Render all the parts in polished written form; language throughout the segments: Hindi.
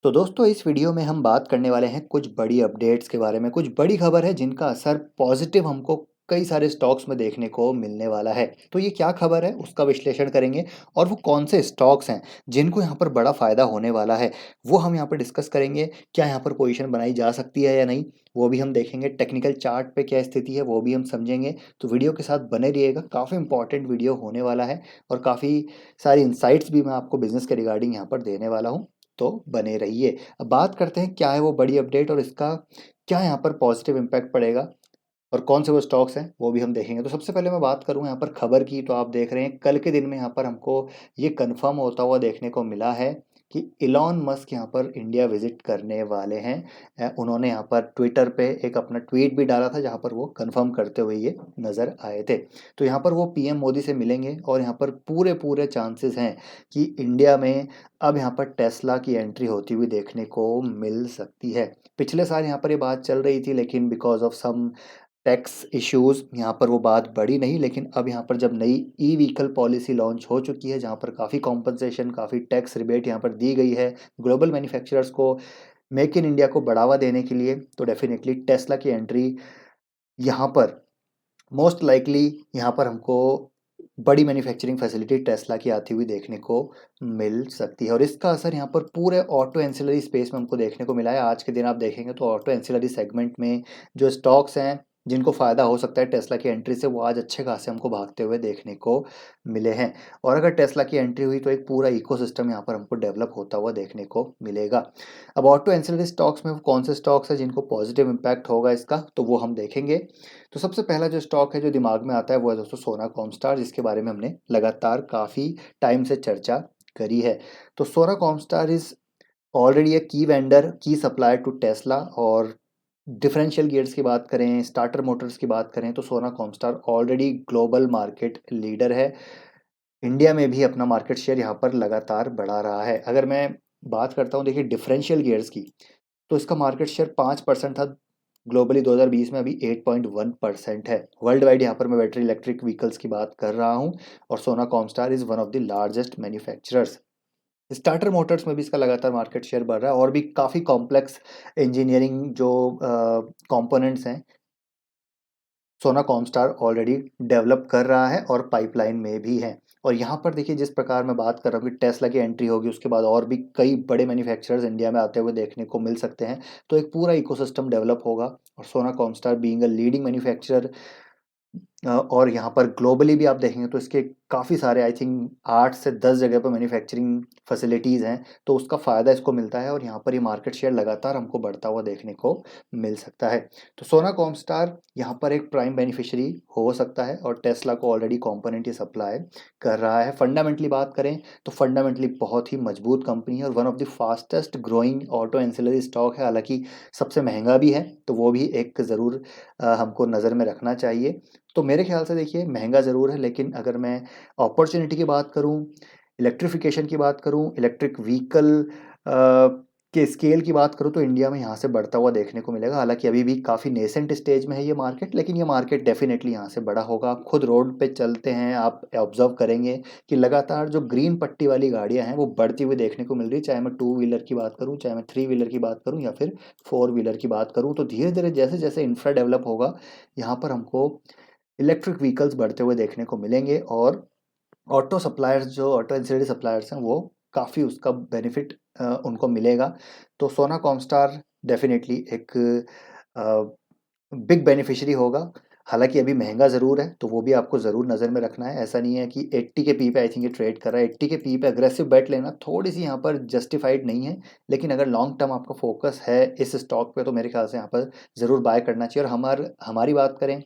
तो दोस्तों इस वीडियो में हम बात करने वाले हैं कुछ बड़ी अपडेट्स के बारे में। कुछ बड़ी खबर है जिनका असर पॉजिटिव हमको कई सारे स्टॉक्स में देखने को मिलने वाला है। तो ये क्या खबर है उसका विश्लेषण करेंगे और वो कौन से स्टॉक्स हैं जिनको यहाँ पर बड़ा फायदा होने वाला है वो हम यहाँ पर डिस्कस करेंगे। क्या यहाँ पर पोजीशन बनाई जा सकती है या नहीं वो भी हम देखेंगे। टेक्निकल चार्ट पे क्या स्थिति है वो भी हम समझेंगे। तो वीडियो के साथ बने रहिएगा, काफ़ी इंपॉर्टेंट वीडियो होने वाला है और काफ़ी सारी इंसाइट्स भी मैं आपको बिजनेस के रिगार्डिंग यहाँ पर देने वाला हूँ। तो बने रहिए। अब बात करते हैं क्या है वो बड़ी अपडेट और इसका क्या यहाँ पर पॉजिटिव इम्पैक्ट पड़ेगा और कौन से वो स्टॉक्स हैं वो भी हम देखेंगे। तो सबसे पहले मैं बात करूँ यहाँ पर खबर की, तो आप देख रहे हैं कल के दिन में यहाँ पर हमको ये कंफर्म होता हुआ देखने को मिला है कि इलॉन मस्क यहाँ पर इंडिया विजिट करने वाले हैं। उन्होंने यहाँ पर ट्विटर पे एक अपना ट्वीट भी डाला था जहाँ पर वो कंफर्म करते हुए ये नज़र आए थे। तो यहाँ पर वो पीएम मोदी से मिलेंगे और यहाँ पर पूरे पूरे चांसेस हैं कि इंडिया में अब यहाँ पर टेस्ला की एंट्री होती हुई देखने को मिल सकती है। पिछले साल यहाँ पर ये बात चल रही थी लेकिन because of some tax issues यहाँ पर वो बात बढ़ी नहीं। लेकिन अब यहाँ पर जब नई ई व्हीकल पॉलिसी लॉन्च हो चुकी है जहाँ पर काफ़ी कॉम्पनसेशन, काफ़ी टैक्स रिबेट यहाँ पर दी गई है ग्लोबल मैन्युफैक्चरर्स को मेक इन इंडिया को बढ़ावा देने के लिए, तो डेफिनेटली टेस्ला की एंट्री यहाँ पर मोस्ट लाइकली यहाँ पर हमको बड़ी मैन्युफैक्चरिंग फैसिलिटी टेस्ला की आती हुई देखने को मिल सकती है और इसका असर यहाँ पर पूरे ऑटो एंसिलरी स्पेस में हमको देखने को मिला है। आज के दिन आप देखेंगे तो ऑटो एंसिलरी सेगमेंट में जो स्टॉक्स हैं जिनको फ़ायदा हो सकता है टेस्ला की एंट्री से, वो आज अच्छे खासे हमको भागते हुए देखने को मिले हैं। और अगर टेस्ला की एंट्री हुई तो एक पूरा इकोसिस्टम यहाँ पर हमको डेवलप होता हुआ देखने को मिलेगा। अब ऑटो एंसिलरी स्टॉक्स में कौन से स्टॉक्स हैं जिनको पॉजिटिव इम्पैक्ट होगा इसका, तो वो हम देखेंगे। तो सबसे पहला जो स्टॉक है जो दिमाग में आता है वो है दोस्तों सोना कॉमस्टार, जिसके बारे में हमने लगातार काफ़ी टाइम से चर्चा करी है। तो सोना कॉमस्टार इज ऑलरेडी ए की वेंडर, की सप्लायर टू टेस्ला। और डिफरेंशियल गियर्स की बात करें, स्टार्टर मोटर्स की बात करें, तो सोना Comstar already global market leader है। इंडिया में भी अपना मार्केट शेयर यहाँ पर लगातार बढ़ा रहा है। अगर मैं बात करता हूँ देखिए डिफरेंशियल गियर्स की, तो इसका मार्केट शेयर 5% था ग्लोबली 2020 में, अभी 8.1% है। वर्ल्ड वाइड यहाँ पर मैं बैटरी इलेक्ट्रिक व्हीकल्स की बात कर रहा हूँ और सोना Comstar is one of the largest manufacturers. Starter Motors में भी इसका लगातार मार्केट शेयर बढ़ रहा है और भी काफ़ी कॉम्प्लेक्स इंजीनियरिंग जो कंपोनेंट्स हैं सोना कॉमस्टार ऑलरेडी डेवलप कर रहा है और पाइपलाइन में भी है। और यहाँ पर देखिए जिस प्रकार मैं बात कर रहा हूँ कि टेस्ला की एंट्री होगी उसके बाद और भी कई बड़े मैन्युफैक्चरर्स इंडिया में आते हुए देखने को मिल सकते हैं। तो एक पूरा इकोसिस्टम डेवलप होगा और सोना Comstar being a leading manufacturer और यहाँ पर ग्लोबली भी आप देखेंगे तो इसके काफ़ी सारे आई थिंक 8 से 10 जगह पर मैन्युफैक्चरिंग फैसिलिटीज़ हैं। तो उसका फ़ायदा इसको मिलता है और यहाँ पर ये मार्केट शेयर लगातार हमको बढ़ता हुआ देखने को मिल सकता है। तो सोना कॉमस्टार यहाँ पर एक प्राइम बेनिफिशियरी हो सकता है और टेस्ला को ऑलरेडी कंपोनेंट ही सप्लाई कर रहा है। फंडामेंटली बात करें तो फंडामेंटली बहुत ही मजबूत कंपनी है और one of the fastest growing auto ancillary stock है। हालांकि सबसे महंगा भी है, तो वो भी एक ज़रूर हमको नज़र में रखना चाहिए। तो मेरे ख्याल से देखिए महंगा ज़रूर है, लेकिन अगर मैं अपॉर्चुनिटी की बात करूँ, इलेक्ट्रिफिकेशन की बात करूँ, इलेक्ट्रिक व्हीकल के स्केल की बात करूँ, तो इंडिया में यहाँ से बढ़ता हुआ देखने को मिलेगा। हालांकि अभी भी काफ़ी नेसेंट स्टेज में है ये मार्केट, लेकिन ये मार्केट डेफिनेटली यहाँ से बड़ा होगा। आप खुद रोड पे चलते हैं, आप ऑब्जर्व करेंगे कि लगातार जो ग्रीन पट्टी वाली गाड़ियाँ हैं वो बढ़ती हुई देखने को मिल रही है। चाहे मैं टू व्हीलर की बात करूँ, चाहे मैं थ्री व्हीलर की बात करूँ या फिर फोर व्हीलर की बात करूँ। तो धीरे धीरे जैसे जैसे इंफ्रा डेवलप होगा यहाँ पर हमको इलेक्ट्रिक व्हीकल्स बढ़ते हुए देखने को मिलेंगे और ऑटो सप्लायर्स जो ऑटो एंसिलरी सप्लायर्स हैं वो काफ़ी उसका बेनिफिट उनको मिलेगा। तो सोना कॉमस्टार डेफिनेटली एक बिग बेनिफिशियरी होगा। हालाँकि अभी महँगा ज़रूर है, तो वो भी आपको ज़रूर नज़र में रखना है। ऐसा नहीं है कि 80 के पी पे आई थिंक ये ट्रेड कर रहा है। 80 के पी पे अग्रेसिव बेट लेना थोड़ी-सी यहाँ पर जस्टिफाइड नहीं है। लेकिन अगर लॉन्ग टर्म आपका फ़ोकस है इस स्टॉक पे, तो मेरे ख़्याल से यहाँ पर ज़रूर बाय करना चाहिए। और हमारी बात करें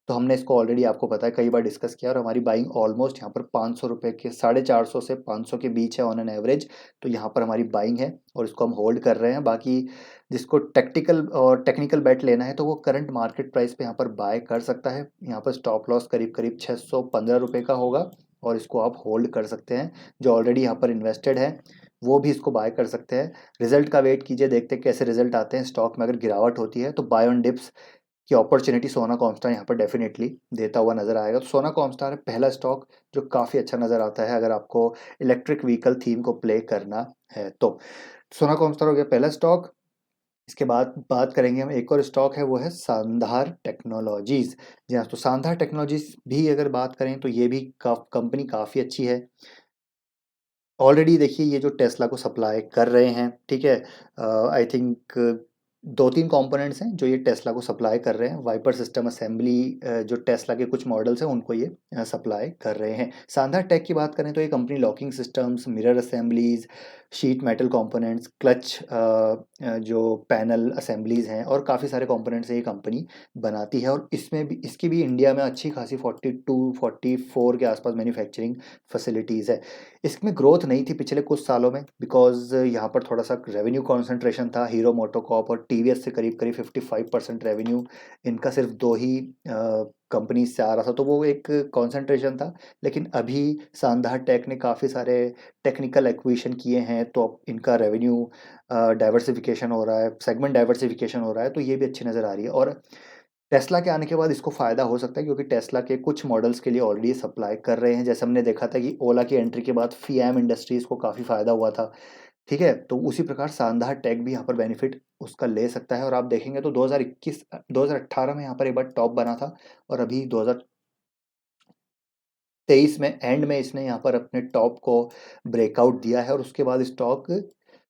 तो हमने इसको ऑलरेडी आपको पता है कई बार डिस्कस किया और हमारी बाइंग ऑलमोस्ट यहाँ पर ₹500 के 450 से 500 के बीच है ऑन एन एवरेज। तो यहाँ पर हमारी बाइंग है और इसको हम होल्ड कर रहे हैं। बाकी जिसको टैक्टिकल और टेक्निकल बेट लेना है तो वो करंट मार्केट प्राइस पे यहाँ पर बाय कर सकता है। यहाँ पर स्टॉप लॉस करीब करीब ₹615 का होगा और इसको आप होल्ड कर सकते हैं। जो ऑलरेडी यहाँ पर इन्वेस्टेड है वो भी इसको बाय कर सकते हैं। रिजल्ट का वेट कीजिए, देखते हैं कैसे रिजल्ट आते हैं। स्टॉक में अगर गिरावट होती है तो बाय ऑन डिप्स कि अपॉर्चुनिटी सोना कॉमस्टार यहाँ पर डेफिनेटली देता हुआ नज़र आएगा। तो सोना कॉमस्टार है पहला स्टॉक जो काफ़ी अच्छा नज़र आता है अगर आपको इलेक्ट्रिक व्हीकल थीम को प्ले करना है तो। सोना कॉमस्टार हो गया पहला स्टॉक। इसके बाद बात करेंगे हम, एक और स्टॉक है वो है शानदार टेक्नोलॉजीज़। जी हाँ, तो शानदार टेक्नोलॉजीज़ भी अगर बात करें तो ये भी कंपनी काफ़ी अच्छी है। ऑलरेडी देखिए ये जो टेस्ला को सप्लाई कर रहे हैं, ठीक है, आई थिंक 2-3 कंपोनेंट्स हैं जो ये टेस्ला को सप्लाई कर रहे हैं। वाइपर सिस्टम असेंबली जो टेस्ला के कुछ मॉडल्स हैं उनको ये सप्लाई कर रहे हैं। शानदार टेक की बात करें तो ये company locking systems, mirror assemblies, sheet metal components, clutch जो पैनल असेंबलीज़ हैं और काफ़ी सारे कंपोनेंट्स ये कंपनी बनाती है। और इसमें भी, इसकी भी इंडिया में अच्छी खासी 42-44 के आसपास मैन्युफैक्चरिंग फैसिलिटीज़ है। इसमें ग्रोथ नहीं थी पिछले कुछ सालों में बिकॉज़ यहाँ पर थोड़ा-सा रेवेन्यू कंसंट्रेशन था। हीरो मोटोकॉर्प और टीवीएस से करीब-करीब 55% रेवेन्यू इनका सिर्फ़ 2 ही कंपनीज़ से आ रहा था, तो वो एक कंसंट्रेशन था। लेकिन अभी शानदार टेक ने काफ़ी सारे टेक्निकल एक्विजिशन किए हैं, तो अब इनका रेवेन्यू डाइवर्सिफ़िकेशन हो रहा है, सेगमेंट डाइवर्सिफ़िकेशन हो रहा है, तो ये भी अच्छी नज़र आ रही है। और टेस्ला के आने के बाद इसको फ़ायदा हो सकता है क्योंकि टेस्ला के कुछ मॉडल्स के लिए ऑलरेडी सप्लाई कर रहे हैं। जैसे हमने देखा था कि ओला की एंट्री के बाद फ़िएम इंडस्ट्रीज़ को काफ़ी फ़ायदा हुआ था, ठीक है? तो उसी प्रकार शानदार टेक भी यहाँ पर बेनिफिट उसका ले सकता है। और आप देखेंगे तो 2018 में यहाँ पर एक बार टॉप बना था और अभी 2023 में एंड में इसने यहाँ पर अपने टॉप को ब्रेकआउट दिया है और उसके बाद स्टॉक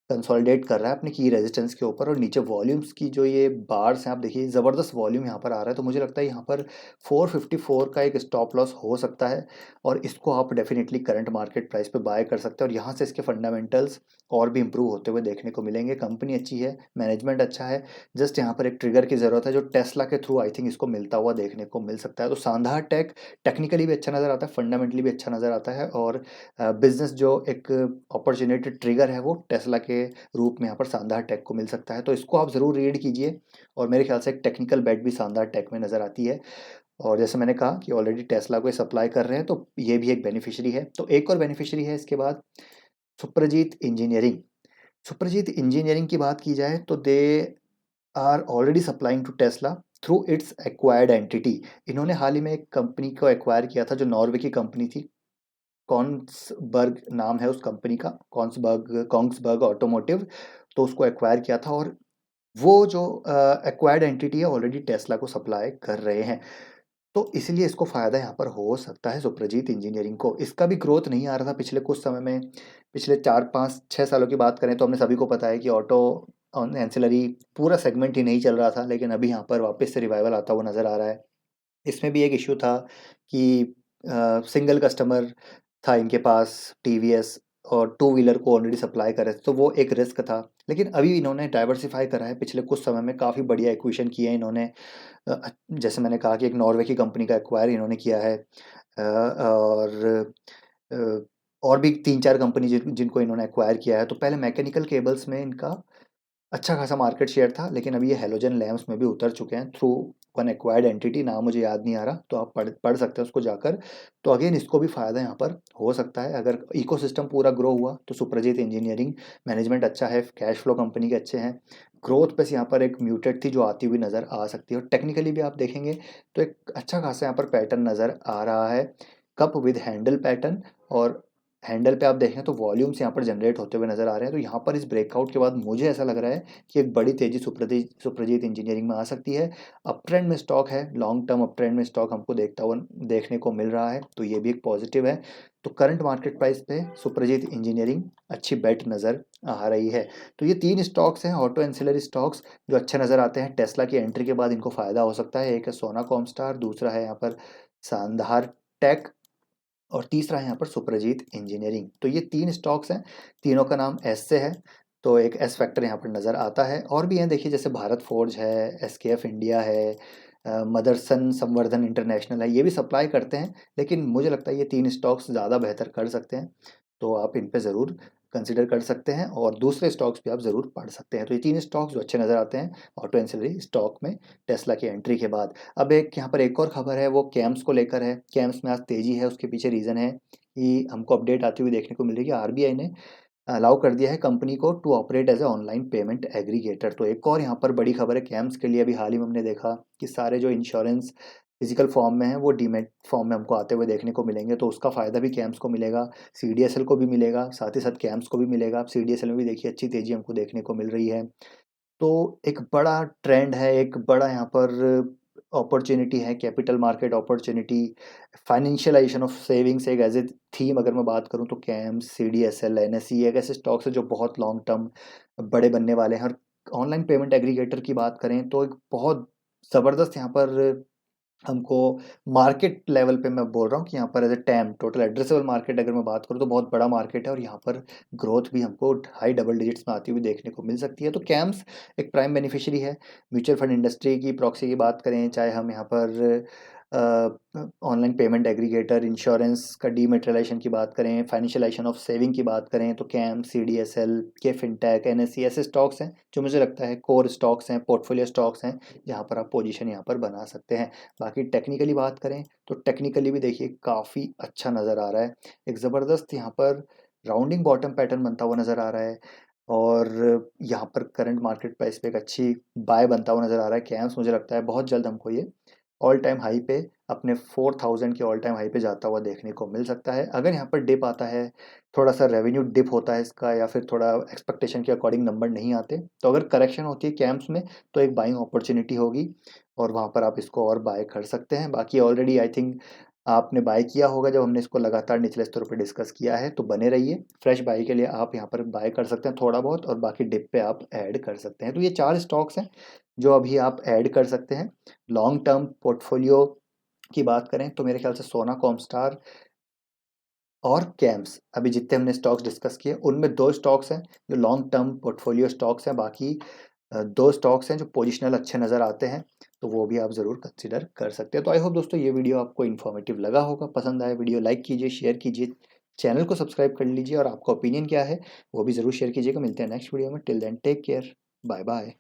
कंसोलिडेट कर रहा है अपनी की रेजिस्टेंस के ऊपर। और नीचे वॉल्यूम्स की जो ये बार्स हैं आप देखिए, ज़बरदस्त वॉल्यूम यहाँ पर आ रहा है, तो मुझे लगता है यहाँ पर 454 का एक स्टॉप लॉस हो सकता है और इसको आप डेफिनेटली करंट मार्केट प्राइस पे बाय कर सकते हैं और यहाँ से इसके फंडामेंटल्स और भी इंप्रूव होते हुए देखने को मिलेंगे। कंपनी अच्छी है, मैनेजमेंट अच्छा है, जस्ट यहाँ पर एक ट्रिगर की ज़रूरत है जो टेस्ला के थ्रू आई थिंक इसको मिलता हुआ देखने को मिल सकता है। तो शानदार टेक टेक्निकली भी अच्छा नज़र आता है, फंडामेंटली भी अच्छा नज़र आता है और बिजनेस जो एक अपॉर्चुनिटी ट्रिगर है वो टेस्ला के रूप में यहाँ पर शानदार टेक को मिल सकता है। तो इसको आप ज़रूर रीड कीजिए और मेरे ख्याल से एक टेक्निकल बेट भी शानदार टेक में नज़र आती है। और जैसे मैंने कहा कि ऑलरेडी टेस्ला को ये सप्लाई कर रहे हैं तो ये भी एक बेनिफिशियरी है। तो एक और बेनिफिशियरी है इसके बाद, सुप्रजीत इंजीनियरिंग। सुप्रजीत इंजीनियरिंग की बात की जाए तो they are already supplying to Tesla through its acquired entity. इन्होंने हाल ही में एक कंपनी को एक्वायर किया था जो नॉर्वे की कंपनी थी, कॉन्सबर्ग नाम है उस कंपनी का, कॉन्सबर्ग ऑटोमोटिव। तो उसको एक्वायर किया था और वो जो एक्वायर्ड एंटिटी है ऑलरेडी टेस्ला को सप्लाई कर रहे हैं। तो इसलिए इसको फ़ायदा यहाँ पर हो सकता है सुप्रजीत इंजीनियरिंग को। इसका भी ग्रोथ नहीं आ रहा था पिछले कुछ समय में। पिछले 4-5-6 सालों की बात करें तो हमने सभी को पता है कि ऑटो एंसिलरी पूरा सेगमेंट ही नहीं चल रहा था, लेकिन अभी यहाँ पर वापस से रिवाइवल आता हुआ नज़र आ रहा है। इसमें भी एक इश्यू था कि सिंगल कस्टमर था इनके पास, टीवीएस, और टू व्हीलर को ऑलरेडी सप्लाई कर रहे थे, तो वो एक रिस्क था। लेकिन अभी इन्होंने डाइवर्सिफ़ाई करा है, पिछले कुछ समय में काफ़ी बढ़िया एक्विजिशन किए हैं इन्होंने। जैसे मैंने कहा कि एक नॉर्वे की कंपनी का एक्वायर इन्होंने किया है, और अ, और भी 3-4 कंपनी जिनको इन्होंने एक्वायर किया है। तो पहले मैकेनिकल केबल्स में इनका अच्छा खासा मार्केट शेयर था, लेकिन अभी ये हैलोजन लैंप्स में भी उतर चुके हैं थ्रू वन एक्वायर्ड एंटिटी, नाम मुझे याद नहीं आ रहा, तो आप पढ़ पढ़ सकते हैं उसको जाकर। तो अगेन इसको भी फ़ायदा यहाँ पर हो सकता है अगर इकोसिस्टम पूरा ग्रो हुआ तो। सुप्रजीत इंजीनियरिंग, मैनेजमेंट अच्छा है, कैश फ्लो कंपनी के अच्छे हैं, ग्रोथ बस यहाँ पर एक म्यूटेड थी जो आती हुई नज़र आ सकती है। और टेक्निकली भी आप देखेंगे तो एक अच्छा खासा यहाँ पर पैटर्न नज़र आ रहा है, कप विद हैंडल पैटर्न। और हैंडल पे आप देखें तो वॉल्यूम्स यहाँ पर जनरेट होते हुए नज़र आ रहे हैं। तो यहाँ पर इस ब्रेकआउट के बाद मुझे ऐसा लग रहा है कि एक बड़ी तेज़ी सुप्रजीत इंजीनियरिंग में आ सकती है। अप ट्रेंड में स्टॉक है, लॉन्ग टर्म अप ट्रेंड में स्टॉक हमको देखने को मिल रहा है, तो ये भी एक पॉजिटिव है। तो करंट मार्केट प्राइस पे सुप्रजीत इंजीनियरिंग अच्छी बेट नज़र आ रही है। तो ये 3 स्टॉक्स हैं, ऑटो एंसिलरी स्टॉक्स, जो अच्छे नज़र आते हैं। टेस्ला की एंट्री के बाद इनको फ़ायदा हो सकता है। एक है सोना कॉमस्टार, दूसरा है यहाँ पर शानदार टेक और तीसरा है यहाँ पर सुप्रजीत इंजीनियरिंग। तो ये 3 स्टॉक्स हैं, तीनों का नाम एस से है, तो एक एस फैक्टर यहाँ पर नज़र आता है। और भी हैं देखिए, जैसे भारत फोर्ज है, एसकेएफ इंडिया है, मदरसन संवर्धन इंटरनेशनल है, ये भी सप्लाई करते हैं। लेकिन मुझे लगता है ये 3 स्टॉक्स ज़्यादा बेहतर कर सकते हैं, तो आप इन पे ज़रूर कंसिडर कर सकते हैं और दूसरे स्टॉक्स भी आप ज़रूर पढ़ सकते हैं। तो ये 3 स्टॉक्स जो अच्छे नज़र आते हैं ऑटो एंसिलरी स्टॉक में टेस्ला की एंट्री के बाद। अब एक यहाँ पर एक और खबर है, वो कैम्स को लेकर है। कैम्स में आज तेज़ी है, उसके पीछे रीज़न है कि हमको अपडेट आती हुई देखने को मिल रही है कि आरबीआई ने अलाउ कर दिया है कंपनी को to operate as a online payment aggregator. तो एक और यहाँ पर बड़ी खबर है कैम्स के लिए। अभी हाल ही में हमने देखा कि सारे जो इंश्योरेंस फिजिकल फॉर्म में है वो डीमैट फॉर्म में हमको आते हुए देखने को मिलेंगे, तो उसका फ़ायदा भी कैम्स को मिलेगा, सीडीएसएल को भी मिलेगा, साथ ही साथ कैम्स को भी मिलेगा। सीडीएसएल में भी देखिए अच्छी तेज़ी हमको देखने को मिल रही है। तो एक बड़ा ट्रेंड है, एक बड़ा यहाँ पर अपॉर्च्युनिटी है, capital market opportunity, financialisation of savings एक एज ए थीम अगर मैं बात करूँ तो कैम्स, सीडीएसएल, एनएसई एक ऐसे स्टॉक्स है जो बहुत लॉन्ग टर्म बड़े बनने वाले हैं। और ऑनलाइन पेमेंट एग्रीगेटर की बात करें तो एक बहुत ज़बरदस्त यहाँ पर हमको मार्केट लेवल पे मैं बोल रहा हूँ कि यहाँ पर as a TAM total addressable market अगर मैं बात करूँ तो बहुत बड़ा मार्केट है, और यहाँ पर ग्रोथ भी हमको हाई डबल डिजिट्स में आती हुई देखने को मिल सकती है। तो कैम्स एक प्राइम बेनिफिशियरी है। म्यूचुअल फंड इंडस्ट्री की प्रॉक्सी की बात करें, चाहे हम यहाँ पर ऑनलाइन पेमेंट एग्रीगेटर, इंश्योरेंस का डीमेटेरियलाइजेशन की बात करें, फाइनेंशियलाइजेशन ऑफ सेविंग की बात करें, तो cam, CDSL, K fintech, NSC ऐसे स्टॉक्स हैं जो मुझे लगता है कोर स्टॉक्स हैं, पोर्टफोलियो स्टॉक्स हैं, जहाँ पर आप पोजीशन यहाँ पर बना सकते हैं। बाकी टेक्निकली बात करें तो टेक्निकली भी देखिए काफ़ी अच्छा नज़र आ रहा है। एक ज़बरदस्त यहाँ पर राउंडिंग बॉटम पैटर्न बनता हुआ नज़र आ रहा है, और यहाँ पर करंट मार्केट प्राइस पे एक अच्छी बाय बनता हुआ नज़र आ रहा है। कैम्स मुझे लगता है बहुत जल्द हमको ये ऑल टाइम हाई पे अपने 4000 के ऑल टाइम हाई पे जाता हुआ देखने को मिल सकता है। अगर यहाँ पर डिप आता है, थोड़ा सा रेवेन्यू डिप होता है इसका, या फिर थोड़ा एक्सपेक्टेशन के अकॉर्डिंग नंबर नहीं आते, तो अगर करेक्शन होती है कैम्प्स में तो एक बाइंग अपॉर्चुनिटी होगी, और वहाँ पर आप इसको और बाय कर सकते हैं। बाकी ऑलरेडी आई थिंक आपने बाय किया होगा जब हमने इसको लगातार निचले स्तरों पे डिस्कस किया है, तो बने रहिए। फ्रेश बाय के लिए आप यहाँ पर बाय कर सकते हैं थोड़ा बहुत, और बाकी डिप पे आप ऐड कर सकते हैं। तो ये 4 स्टॉक्स हैं जो अभी आप ऐड कर सकते हैं। लॉन्ग टर्म पोर्टफोलियो की बात करें तो मेरे ख्याल से सोना कॉमस्टार और कैम्स, अभी जितने हमने स्टॉक्स डिस्कस किए उनमें 2 स्टॉक्स हैं जो लॉन्ग टर्म पोर्टफोलियो स्टॉक्स हैं। बाकी 2 स्टॉक्स हैं जो पोजिशनल अच्छे नज़र आते हैं, तो वो भी आप ज़रूर कंसिडर कर सकते हैं। तो आई होप दोस्तों ये वीडियो आपको इन्फॉर्मेटिव लगा होगा। पसंद आया वीडियो लाइक कीजिए, शेयर कीजिए, चैनल को सब्सक्राइब कर लीजिए, और आपका ओपिनियन क्या है वो भी ज़रूर शेयर कीजिएगा। मिलते हैं नेक्स्ट वीडियो में। Till then take care, bye bye.